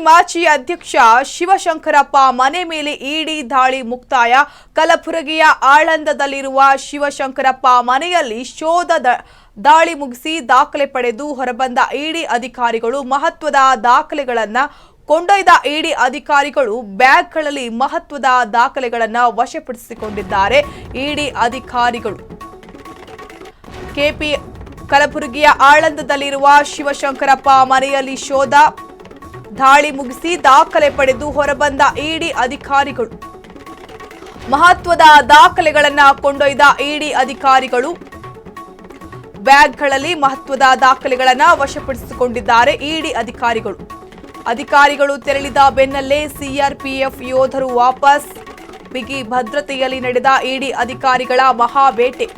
ಮಾಜಿ ಅಧ್ಯಕ್ಷ ಶಿವಶಂಕರಪ್ಪ ಮನೆ ಮೇಲೆ ಇಡಿ ದಾಳಿ ಮುಕ್ತಾಯ. ಕಲಬುರಗಿಯ ಆಳಂದದಲ್ಲಿರುವ ಶಿವಶಂಕರಪ್ಪ ಮನೆಯಲ್ಲಿ ಶೋಧ ದಾಳಿ ಮುಗಿಸಿ ದಾಖಲೆ ಪಡೆದು ಹೊರಬಂದ ಇಡಿ ಅಧಿಕಾರಿಗಳು. ಮಹತ್ವದ ದಾಖಲೆಗಳನ್ನು ಕೊಂಡೊಯ್ದ ಇಡಿ ಅಧಿಕಾರಿಗಳು ಬ್ಯಾಗ್ಗಳಲ್ಲಿ ಮಹತ್ವದ ದಾಖಲೆಗಳನ್ನು ವಶಪಡಿಸಿಕೊಂಡಿದ್ದಾರೆ. ಇಡಿ ಅಧಿಕಾರಿಗಳು ಕಲಬುರಗಿಯ ಆಳಂದದಲ್ಲಿರುವ ಶಿವಶಂಕರಪ್ಪ ಮನೆಯಲ್ಲಿ ಶೋಧ ದಾಳಿ ಮುಗಿಸಿ ದಾಖಲೆ ಪಡೆದು ಹೊರಬಂದ ಇಡಿ ಅಧಿಕಾರಿಗಳು. ಮಹತ್ವದ ದಾಖಲೆಗಳನ್ನು ಕೊಂಡೊಯ್ದ ಇಡಿ ಅಧಿಕಾರಿಗಳು ಬ್ಯಾಗ್ಗಳಲ್ಲಿ ಮಹತ್ವದ ದಾಖಲೆಗಳನ್ನು ವಶಪಡಿಸಿಕೊಂಡಿದ್ದಾರೆ. ಇಡಿ ಅಧಿಕಾರಿಗಳು ತೆರಳಿದ ಬೆನ್ನಲ್ಲೇ ಸಿಆರ್ಪಿಎಫ್ ಯೋಧರು ವಾಪಸ್. ಬಿಗಿ ಭದ್ರತೆಯಲ್ಲಿ ನಡೆದ ಇಡಿ ಅಧಿಕಾರಿಗಳ ಮಹಾಬೇಟೆ.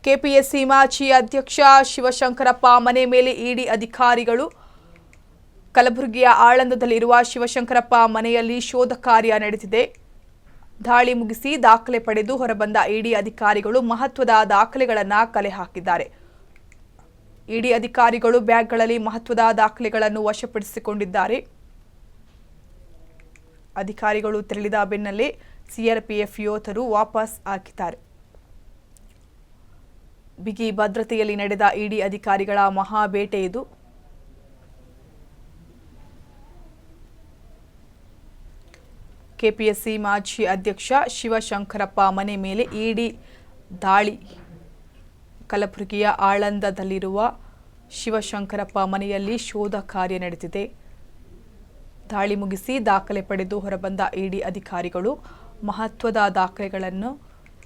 ಕೆಪಿಎಸ್ಸಿ ಮಾಜಿ ಅಧ್ಯಕ್ಷ ಶಿವಶಂಕರಪ್ಪ ಮನೆ ಮೇಲೆ ಇಡಿ ಅಧಿಕಾರಿಗಳು. ಕಲಬುರಗಿಯ ಆಳಂದದಲ್ಲಿರುವ ಶಿವಶಂಕರಪ್ಪ ಮನೆಯಲ್ಲಿ ಶೋಧ ಕಾರ್ಯ ನಡೆದಿದೆ. ದಾಳಿ ಮುಗಿಸಿ ದಾಖಲೆ ಪಡೆದು ಹೊರಬಂದ ಇಡಿ ಅಧಿಕಾರಿಗಳು ಮಹತ್ವದ ದಾಖಲೆಗಳನ್ನು ಕಲೆ ಹಾಕಿದ್ದಾರೆ. ಇಡಿ ಅಧಿಕಾರಿಗಳು ಬ್ಯಾಗ್ಗಳಲ್ಲಿ ಮಹತ್ವದ ದಾಖಲೆಗಳನ್ನು ವಶಪಡಿಸಿಕೊಂಡಿದ್ದಾರೆ. ಅಧಿಕಾರಿಗಳು ತೆರಳಿದ ಬೆನ್ನಲ್ಲೇ ಸಿಆರ್ಪಿಎಫ್ ಯೋಧರು ವಾಪಸ್ ಆಗಿದ್ದಾರೆ. ಬಿಗಿ ಭದ್ರತೆಯಲ್ಲಿ ನಡೆದ ಇಡಿ ಅಧಿಕಾರಿಗಳ ಮಹಾಬೇಟೆ ಇದು. ಕೆಪಿಎಸ್ಸಿ ಮಾಜಿ ಅಧ್ಯಕ್ಷ ಶಿವಶಂಕರಪ್ಪ ಮನೆ ಮೇಲೆ ಇಡಿ ದಾಳಿ. ಕಲಬುರಗಿಯ ಆಳಂದದಲ್ಲಿರುವ ಶಿವಶಂಕರಪ್ಪ ಮನೆಯಲ್ಲಿ ಶೋಧ ಕಾರ್ಯ ನಡೆದಿದೆ. ದಾಳಿ ಮುಗಿಸಿ ದಾಖಲೆ ಪಡೆದು ಹೊರಬಂದ ಇಡಿ ಅಧಿಕಾರಿಗಳು ಮಹತ್ವದ ದಾಖಲೆಗಳನ್ನು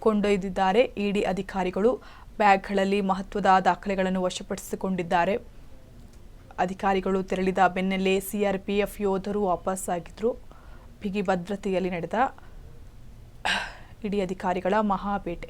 ಕೊಂಡೊಯ್ದಿದ್ದಾರೆ. ಇಡಿ ಅಧಿಕಾರಿಗಳು ಬ್ಯಾಗ್ಗಳಲ್ಲಿ ಮಹತ್ವದ ದಾಖಲೆಗಳನ್ನು ವಶಪಡಿಸಿಕೊಂಡಿದ್ದಾರೆ. ಅಧಿಕಾರಿಗಳು ತೆರಳಿದ ಬೆನ್ನಲ್ಲೇ ಸಿಆರ್ಪಿಎಫ್ ಯೋಧರು ವಾಪಸ್ ಆಗಿದ್ರು. ಬಿಗಿ ಭದ್ರತೆಯಲ್ಲಿ ನಡೆದ ಇಡಿ ಅಧಿಕಾರಿಗಳ ಮಹಾಬೇಟೆ.